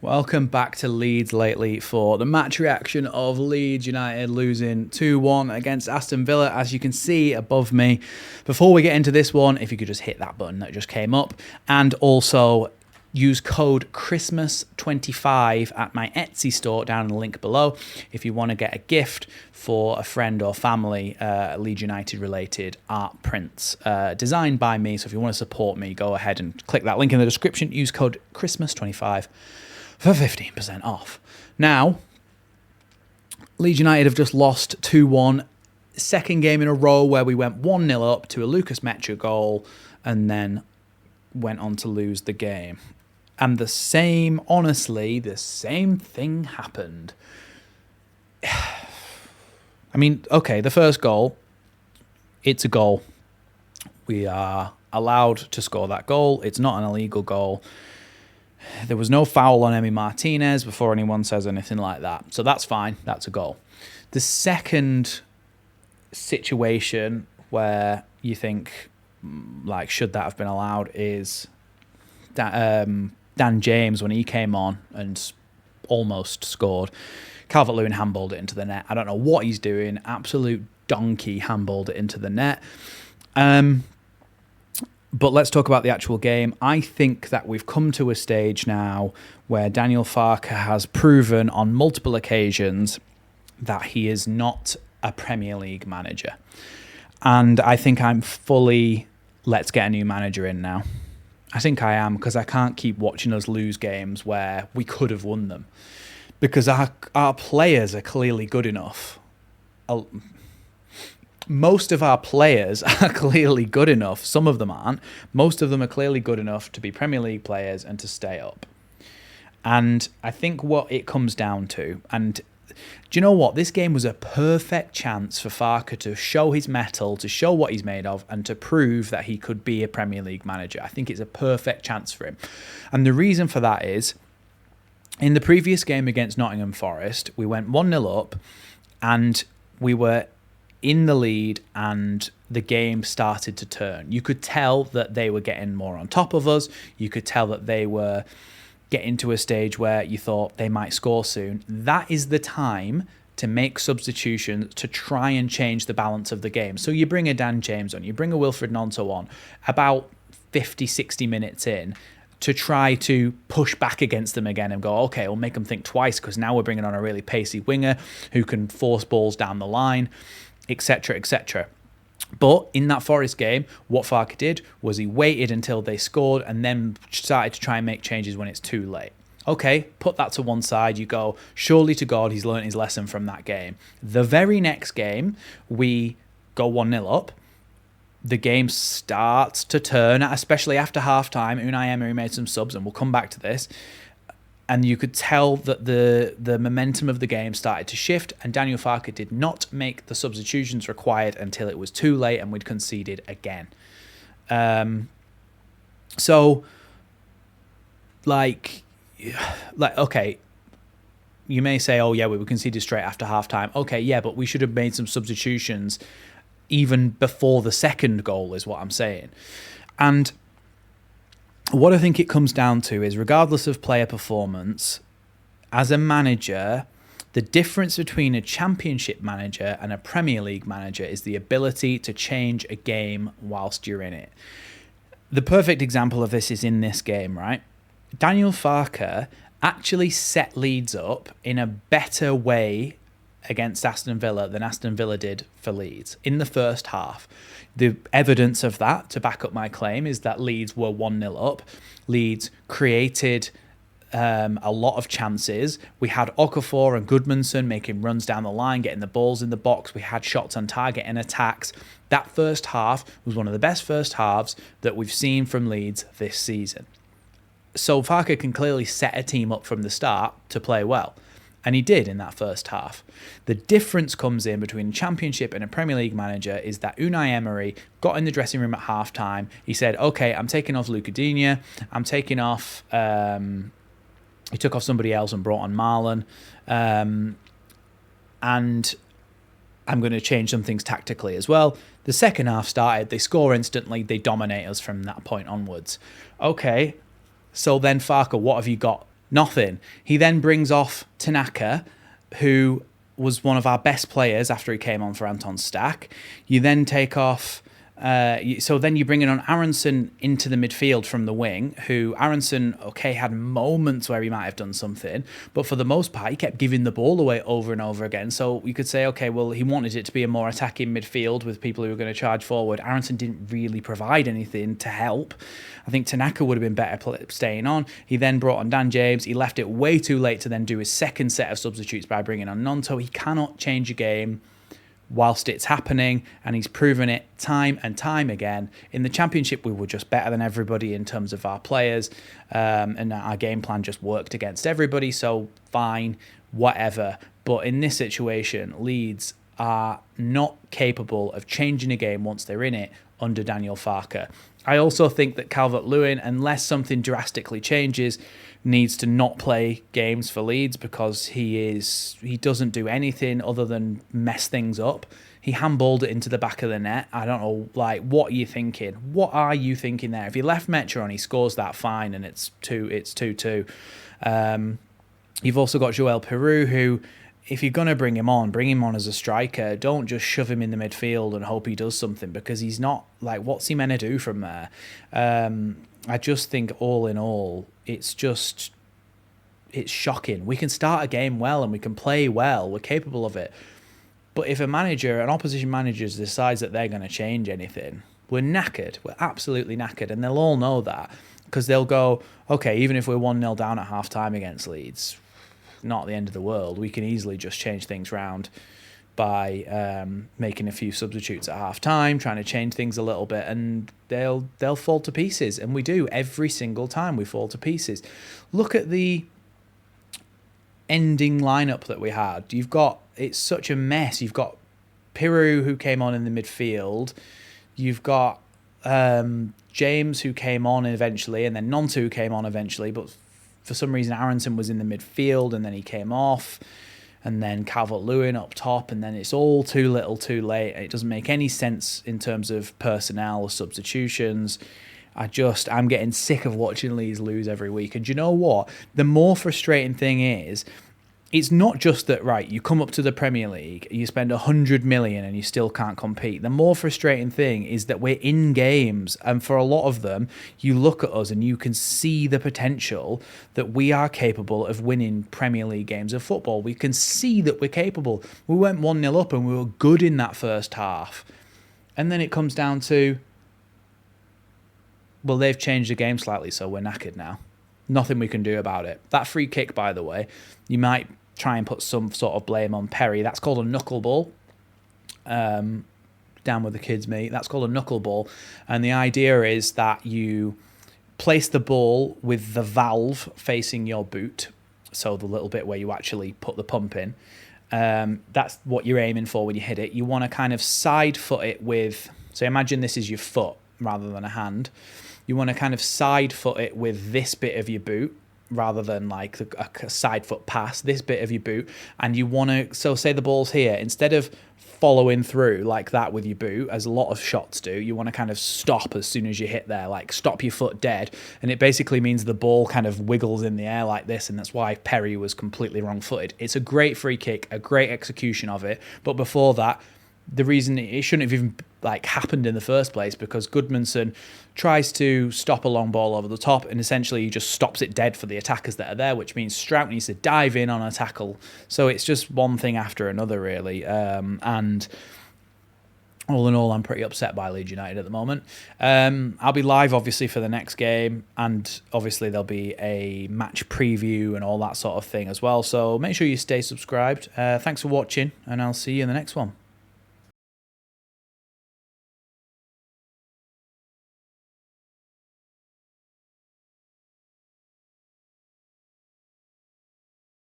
Welcome back to Leeds Lately for the match reaction of Leeds United losing 2-1 against Aston Villa, as you can see above me. Before we get into this one, if you could just hit that button that just came up, and also use code Christmas25 at my Etsy store down in the link below if you want to get a gift for a friend or family, Leeds United related art prints designed by me. So if you want to support me, go ahead and click that link in the description. Use code Christmas25 for 15% off. Now, Leeds United have just lost 2-1. Second game in a row where we went 1-0 up to a Lucas Mecha goal and then went on to lose the game. And honestly, the same thing happened. I mean, okay, the first goal, it's a goal. We are allowed to score that goal. It's not an illegal goal. There was no foul on Emi Martinez before anyone says anything like that. So that's fine. That's a goal. The second situation where you think, like, should that have been allowed is Dan James, when he came on and almost scored. Calvert-Lewin handballed it into the net. I don't know what he's doing. Absolute donkey handballed it into the net. But let's talk about the actual game. I think that we've come to a stage now where Daniel Farke has proven on multiple occasions that he is not a Premier League manager. And I think I'm fully, let's get a new manager in now. I think I am, because I can't keep watching us lose games where we could have won them. Because our players are clearly good enough. Most of our players are clearly good enough. Some of them aren't. Most of them are clearly good enough to be Premier League players and to stay up. And I think what it comes down to, and do you know what? This game was a perfect chance for Farke to show his mettle, to show what he's made of, and to prove that he could be a Premier League manager. I think it's a perfect chance for him. And the reason for that is, in the previous game against Nottingham Forest, we went 1-0 up, and we were in the lead, and the game started to turn. You could tell that they were getting more on top of us. You could tell that they were getting to a stage where you thought they might score soon. That is the time to make substitutions to try and change the balance of the game. So you bring a Dan James on, you bring a Wilfred Gnonto on about 50, 60 minutes in to try to push back against them again and go, okay, we'll make them think twice, because now we're bringing on a really pacey winger who can force balls down the line, etc., etc. But in that Forest game, what Farke did was he waited until they scored and then started to try and make changes when it's too late. Okay, put that to one side. You go, surely to God, he's learned his lesson from that game. The very next game, we go 1-0 up. The game starts to turn, especially after half-time. Unai Emery made some subs, and we'll come back to this. And you could tell that the momentum of the game started to shift, and Daniel Farke did not make the substitutions required until it was too late and we'd conceded again. So, okay, you may say, oh yeah, we were conceded straight after half-time. Okay, yeah, but we should have made some substitutions even before the second goal, is what I'm saying. And what I think it comes down to is, regardless of player performance, as a manager, the difference between a Championship manager and a Premier League manager is the ability to change a game whilst you're in it. The perfect example of this is in this game, right? Daniel Farke actually set Leeds up in a better way against Aston Villa than Aston Villa did for Leeds in the first half. The evidence of that, to back up my claim, is that Leeds were 1-0 up. Leeds created a lot of chances. We had Okafor and Goodmanson making runs down the line, getting the balls in the box. We had shots on target and attacks. That first half was one of the best first halves that we've seen from Leeds this season. So Farke can clearly set a team up from the start to play well. And he did in that first half. The difference comes in between Championship and a Premier League manager is that Unai Emery got in the dressing room at half-time. He said, okay, I'm taking off Luca Digne. I'm taking off... he took off somebody else and brought on Marlon. And I'm going to change some things tactically as well. The second half started. They score instantly. They dominate us from that point onwards. Okay, so then Farke, what have you got Nothing. He then brings off Tanaka, who was one of our best players after he came on for Anton Stack. You then take off... so then you bring in on Aronson into the midfield from the wing, who Aronson, okay, had moments where he might have done something, but for the most part, he kept giving the ball away over and over again. So you could say, okay, well, he wanted it to be a more attacking midfield with people who were going to charge forward. Aronson didn't really provide anything to help. I think Tanaka would have been better staying on. He then brought on Dan James. He left it way too late to then do his second set of substitutes by bringing on Nonto. He cannot change a game whilst it's happening, and he's proven it time and time again. In the Championship, we were just better than everybody in terms of our players, and our game plan just worked against everybody, so fine, whatever. But in this situation, Leeds are not capable of changing a game once they're in it under Daniel Farke. I also think that Calvert-Lewin, unless something drastically changes, needs to not play games for Leeds, because he doesn't do anything other than mess things up. He handballed it into the back of the net. I don't know, like, what are you thinking? What are you thinking there? If you left Metro and he scores that, fine, and it's 2-2. You've also got Joel Peru, who, if you're going to bring him on as a striker. Don't just shove him in the midfield and hope he does something, because he's not, like, what's he meant to do from there? I just think all in all, it's shocking. We can start a game well and we can play well. We're capable of it. But if an opposition manager decides that they're going to change anything, we're knackered. We're absolutely knackered. And they'll all know that, because they'll go, okay, even if we're 1-0 down at half-time against Leeds, not the end of the world. We can easily just change things round by making a few substitutes at half-time, trying to change things a little bit, and they'll fall to pieces. And we do. Every single time we fall to pieces. Look at the ending lineup that we had. It's such a mess. You've got Piru, who came on in the midfield. You've got James, who came on eventually, and then Nonto, who came on eventually, but for some reason Aronson was in the midfield and then he came off, and then Calvert-Lewin up top, and then it's all too little too late. It doesn't make any sense in terms of personnel or substitutions. I'm getting sick of watching Leeds lose every week. And do you know what? The more frustrating thing is, it's not just that, right, you come up to the Premier League, you spend 100 million and you still can't compete. The more frustrating thing is that we're in games, and for a lot of them, you look at us and you can see the potential that we are capable of winning Premier League games of football. We can see that we're capable. We went 1-0 up and we were good in that first half. And then it comes down to, well, they've changed the game slightly, so we're knackered now. Nothing we can do about it. That free kick, by the way, you might try and put some sort of blame on Perry. That's called a knuckleball. Down with the kids, mate. That's called a knuckleball. And the idea is that you place the ball with the valve facing your boot, so the little bit where you actually put the pump in. That's what you're aiming for when you hit it. You want to kind of side foot it with... So imagine this is your foot rather than a hand. You want to kind of side foot it with this bit of your boot, rather than like a side foot pass, this bit of your boot. And you want to, so say the ball's here, instead of following through like that with your boot, as a lot of shots do, you want to kind of stop as soon as you hit there, like stop your foot dead. And it basically means the ball kind of wiggles in the air like this, and that's why Perry was completely wrong-footed. It's a great free kick, a great execution of it, but before that, the reason it shouldn't have even like happened in the first place, because Goodmanson tries to stop a long ball over the top, and essentially he just stops it dead for the attackers that are there, which means Strout needs to dive in on a tackle. So it's just one thing after another, really. And all in all, I'm pretty upset by Leeds United at the moment. I'll be live, obviously, for the next game, and obviously there'll be a match preview and all that sort of thing as well. So make sure you stay subscribed. Thanks for watching, and I'll see you in the next one.